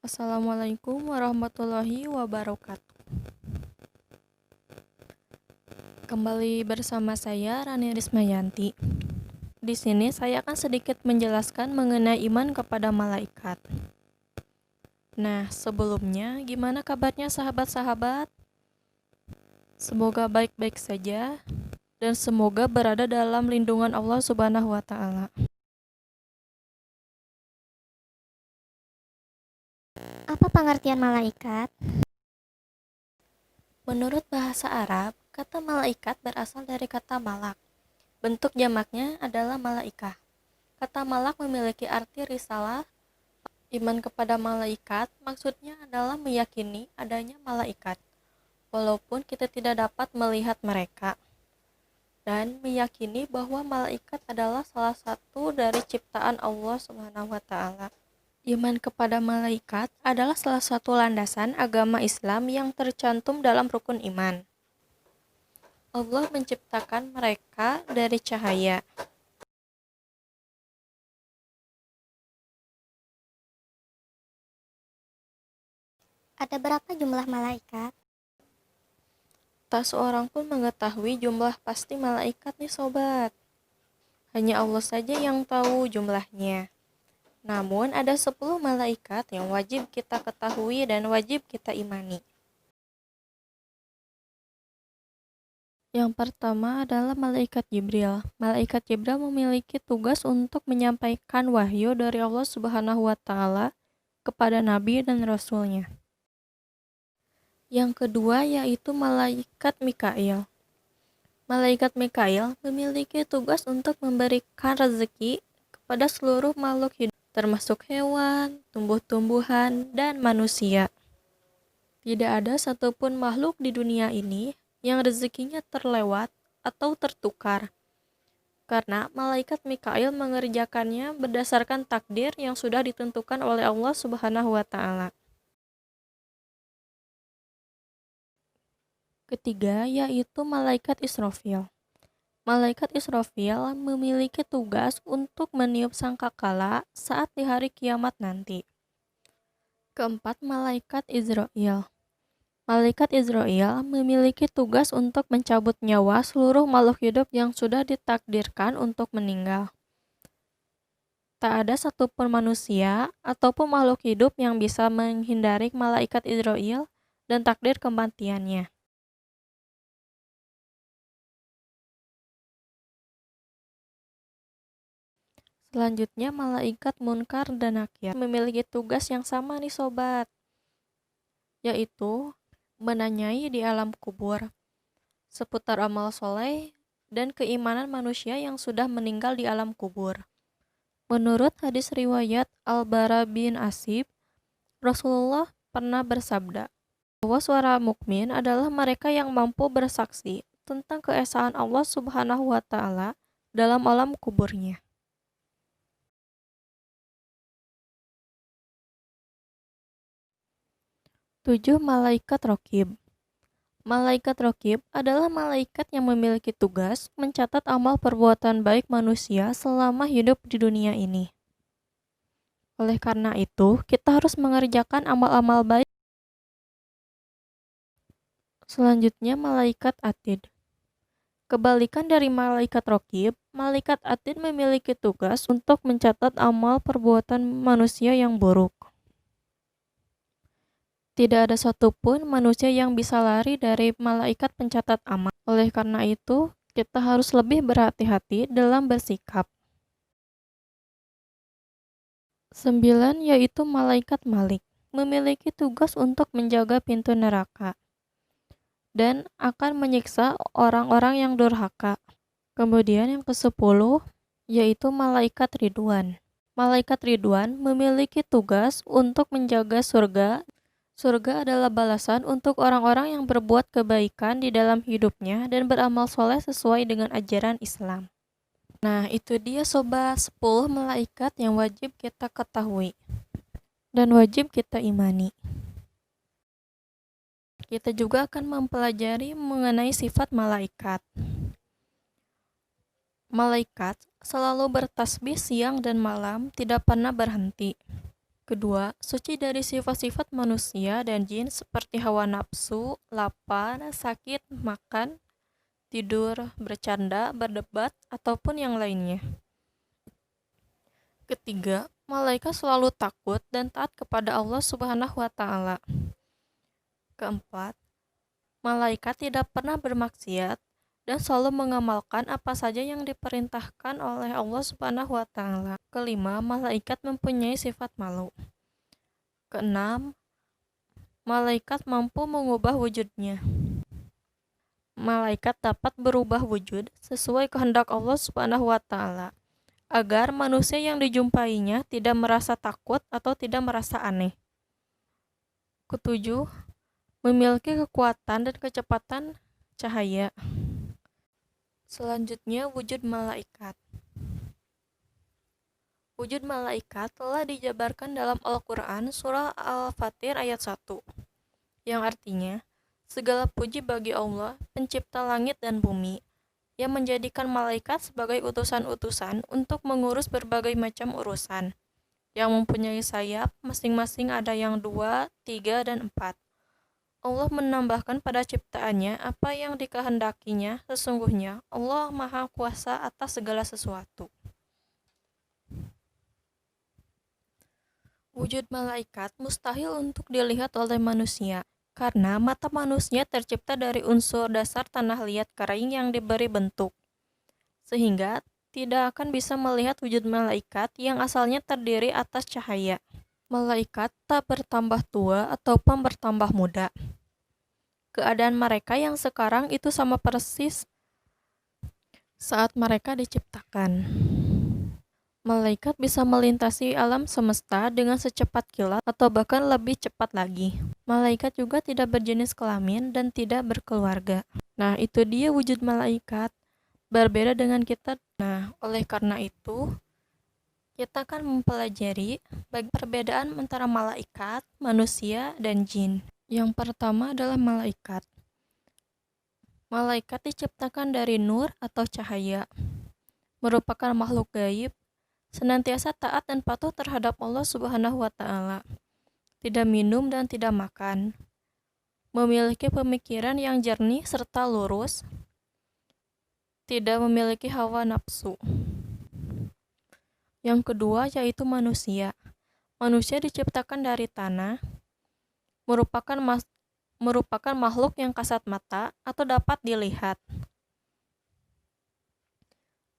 Assalamualaikum warahmatullahi wabarakatuh. Kembali bersama saya Rani Rismayanti. Di sini saya akan sedikit menjelaskan mengenai iman kepada malaikat. Nah, sebelumnya gimana kabarnya sahabat-sahabat? Semoga baik-baik saja dan semoga berada dalam lindungan Allah Subhanahu wa taala. Apa pengertian malaikat? Menurut bahasa Arab, kata malaikat berasal dari kata malak. Bentuk jamaknya adalah malaikah. Kata malak memiliki arti risalah. Iman kepada malaikat maksudnya adalah meyakini adanya malaikat, walaupun kita tidak dapat melihat mereka, dan meyakini bahwa malaikat adalah salah satu dari ciptaan Allah Subhanahu wa taala. Iman kepada malaikat adalah salah satu landasan agama Islam yang tercantum dalam rukun iman. Allah menciptakan mereka dari cahaya. Ada berapa jumlah malaikat? Tak seorang pun mengetahui jumlah pasti malaikat nih sobat. Hanya Allah saja yang tahu jumlahnya. Namun ada 10 malaikat yang wajib kita ketahui dan wajib kita imani. Yang pertama adalah malaikat Jibril. Malaikat Jibril memiliki tugas untuk menyampaikan wahyu dari Allah Subhanahu wa taala kepada nabi dan rasulnya. Yang kedua yaitu malaikat Mikail. Malaikat Mikail memiliki tugas untuk memberikan rezeki kepada seluruh makhluk hidup, termasuk hewan, tumbuh-tumbuhan, dan manusia. Tidak ada satupun makhluk di dunia ini yang rezekinya terlewat atau tertukar, karena malaikat Mikail mengerjakannya berdasarkan takdir yang sudah ditentukan oleh Allah Subhanahu wa taala. Ketiga yaitu malaikat Israfil. Malaikat Israfil memiliki tugas untuk meniup sangkakala saat di hari kiamat nanti. Keempat, malaikat Izrail. Malaikat Izrail memiliki tugas untuk mencabut nyawa seluruh makhluk hidup yang sudah ditakdirkan untuk meninggal. Tak ada satupun manusia ataupun makhluk hidup yang bisa menghindari malaikat Izrail dan takdir kematiannya. Selanjutnya, malaikat Munkar dan Nakir memiliki tugas yang sama nih sobat, yaitu menanyai di alam kubur seputar amal soleh dan keimanan manusia yang sudah meninggal di alam kubur. Menurut hadis riwayat Al-Bara bin Asib, Rasulullah pernah bersabda bahwa suara mukmin adalah mereka yang mampu bersaksi tentang keesaan Allah Subhanahu wa taala dalam alam kuburnya. 7. Malaikat Raqib. Malaikat Raqib adalah malaikat yang memiliki tugas mencatat amal perbuatan baik manusia selama hidup di dunia ini. Oleh karena itu, kita harus mengerjakan amal-amal baik. Selanjutnya, malaikat Atid. Kebalikan dari malaikat Raqib, malaikat Atid memiliki tugas untuk mencatat amal perbuatan manusia yang buruk. Tidak ada satupun manusia yang bisa lari dari malaikat pencatat amal. Oleh karena itu, kita harus lebih berhati-hati dalam bersikap. 9 yaitu malaikat Malik. Memiliki tugas untuk menjaga pintu neraka dan akan menyiksa orang-orang yang durhaka. Kemudian yang ke-10 yaitu malaikat Ridwan. Malaikat Ridwan memiliki tugas untuk menjaga surga. Surga adalah balasan untuk orang-orang yang berbuat kebaikan di dalam hidupnya dan beramal soleh sesuai dengan ajaran Islam. Nah, itu dia sobat 10 malaikat yang wajib kita ketahui dan wajib kita imani. Kita juga akan mempelajari mengenai sifat malaikat. Malaikat selalu bertasbih siang dan malam, tidak pernah berhenti. Kedua, suci dari sifat-sifat manusia dan jin seperti hawa nafsu, lapar, sakit, makan, tidur, bercanda, berdebat, ataupun yang lainnya. Ketiga, malaikat selalu takut dan taat kepada Allah Subhanahu wa Ta'ala. Keempat, malaikat tidak pernah bermaksiat dan selalu mengamalkan apa saja yang diperintahkan oleh Allah Subhanahu wa Ta'ala. Kelima, malaikat mempunyai sifat malu. Keenam, malaikat mampu mengubah wujudnya. Malaikat dapat berubah wujud sesuai kehendak Allah Subhanahu wa Ta'ala, agar manusia yang dijumpainya tidak merasa takut atau tidak merasa aneh. Ketujuh, memiliki kekuatan dan kecepatan cahaya. Selanjutnya, wujud malaikat. Wujud malaikat telah dijabarkan dalam Al-Quran surah Al-Fatir ayat 1, yang artinya, segala puji bagi Allah, pencipta langit dan bumi, yang menjadikan malaikat sebagai utusan-utusan untuk mengurus berbagai macam urusan, yang mempunyai sayap, masing-masing ada yang 2, 3, dan 4. Allah menambahkan pada ciptaannya apa yang dikehendakinya, sesungguhnya Allah Maha Kuasa atas segala sesuatu. Wujud malaikat mustahil untuk dilihat oleh manusia, karena mata manusia tercipta dari unsur dasar tanah liat kering yang diberi bentuk, sehingga tidak akan bisa melihat wujud malaikat yang asalnya terdiri atas cahaya. Malaikat tak bertambah tua ataupun bertambah muda. Keadaan mereka yang sekarang itu sama persis saat mereka diciptakan. Malaikat bisa melintasi alam semesta dengan secepat kilat atau bahkan lebih cepat lagi. Malaikat juga tidak berjenis kelamin dan tidak berkeluarga. Nah, itu dia wujud malaikat. Berbeda dengan kita. Nah, oleh karena itu, kita akan mempelajari perbedaan antara malaikat, manusia, dan jin. Yang pertama adalah malaikat. Malaikat diciptakan dari nur atau cahaya. Merupakan makhluk gaib, senantiasa taat dan patuh terhadap Allah Subhanahu wa Ta'ala. Tidak minum dan tidak makan. Memiliki pemikiran yang jernih serta lurus. Tidak memiliki hawa nafsu. Yang kedua yaitu manusia. Manusia diciptakan dari tanah, merupakan makhluk yang kasat mata atau dapat dilihat.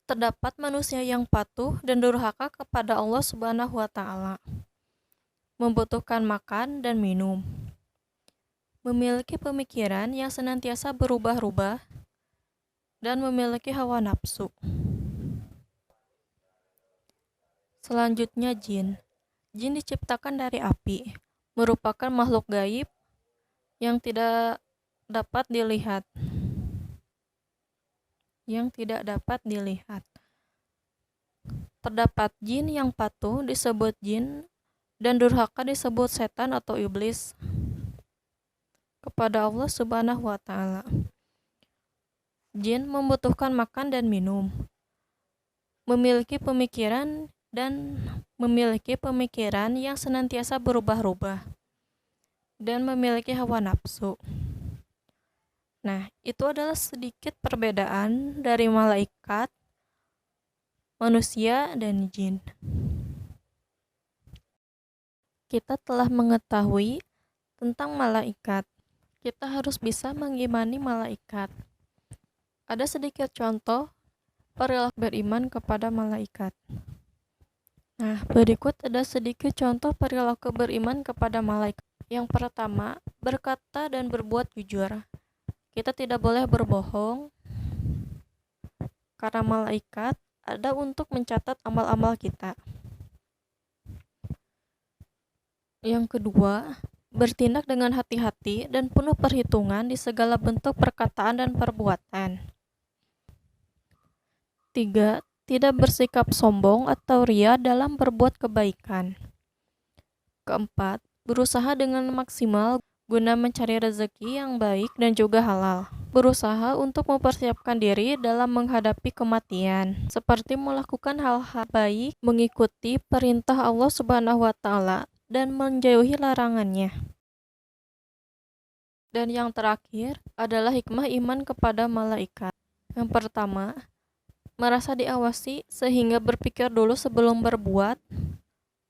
Terdapat manusia yang patuh dan durhaka kepada Allah Subhanahu wa Ta'ala, membutuhkan makan dan minum, memiliki pemikiran yang senantiasa berubah-ubah, dan memiliki hawa nafsu. Selanjutnya jin. Jin diciptakan dari api, merupakan makhluk gaib yang tidak dapat dilihat. Terdapat jin yang patuh disebut jin dan durhaka disebut setan atau iblis kepada Allah Subhanahu wa Ta'ala. Jin membutuhkan makan dan minum, memiliki pemikiran yang senantiasa berubah-ubah, dan memiliki hawa nafsu. Nah, itu adalah sedikit perbedaan dari malaikat, manusia, dan jin. Kita telah mengetahui tentang malaikat. Kita harus bisa mengimani malaikat. Ada sedikit contoh perilaku beriman kepada malaikat. Nah, berikut ada sedikit contoh perilaku beriman kepada malaikat. Yang pertama, berkata dan berbuat jujur. Kita tidak boleh berbohong, karena malaikat ada untuk mencatat amal-amal kita. Yang kedua, bertindak dengan hati-hati dan penuh perhitungan di segala bentuk perkataan dan perbuatan. 3. Tidak bersikap sombong atau ria dalam berbuat kebaikan. Keempat, berusaha dengan maksimal guna mencari rezeki yang baik dan juga halal. Berusaha untuk mempersiapkan diri dalam menghadapi kematian, seperti melakukan hal-hal baik, mengikuti perintah Allah Subhanahu wa Ta'ala, dan menjauhi larangannya. Dan yang terakhir adalah hikmah iman kepada malaikat. Yang pertama, merasa diawasi sehingga berpikir dulu sebelum berbuat.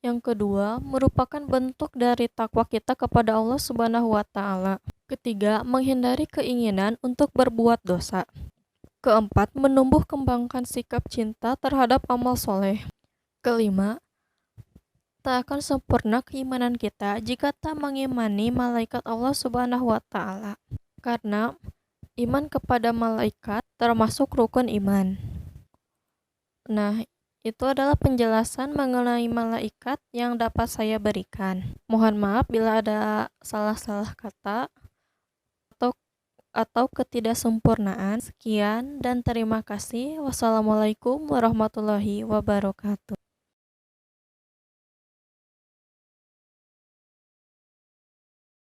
Yang kedua, merupakan bentuk dari takwa kita kepada Allah Subhanahu wa taala. Ketiga, menghindari keinginan untuk berbuat dosa. Keempat, menumbuh kembangkan sikap cinta terhadap amal soleh. Kelima, tak akan sempurna keimanan kita jika tak mengimani malaikat Allah Subhanahu wa taala. Karena iman kepada malaikat termasuk rukun iman. Nah, itu adalah penjelasan mengenai malaikat yang dapat saya berikan. Mohon maaf bila ada salah-salah kata atau ketidaksempurnaan. Sekian dan terima kasih. Wassalamualaikum warahmatullahi wabarakatuh.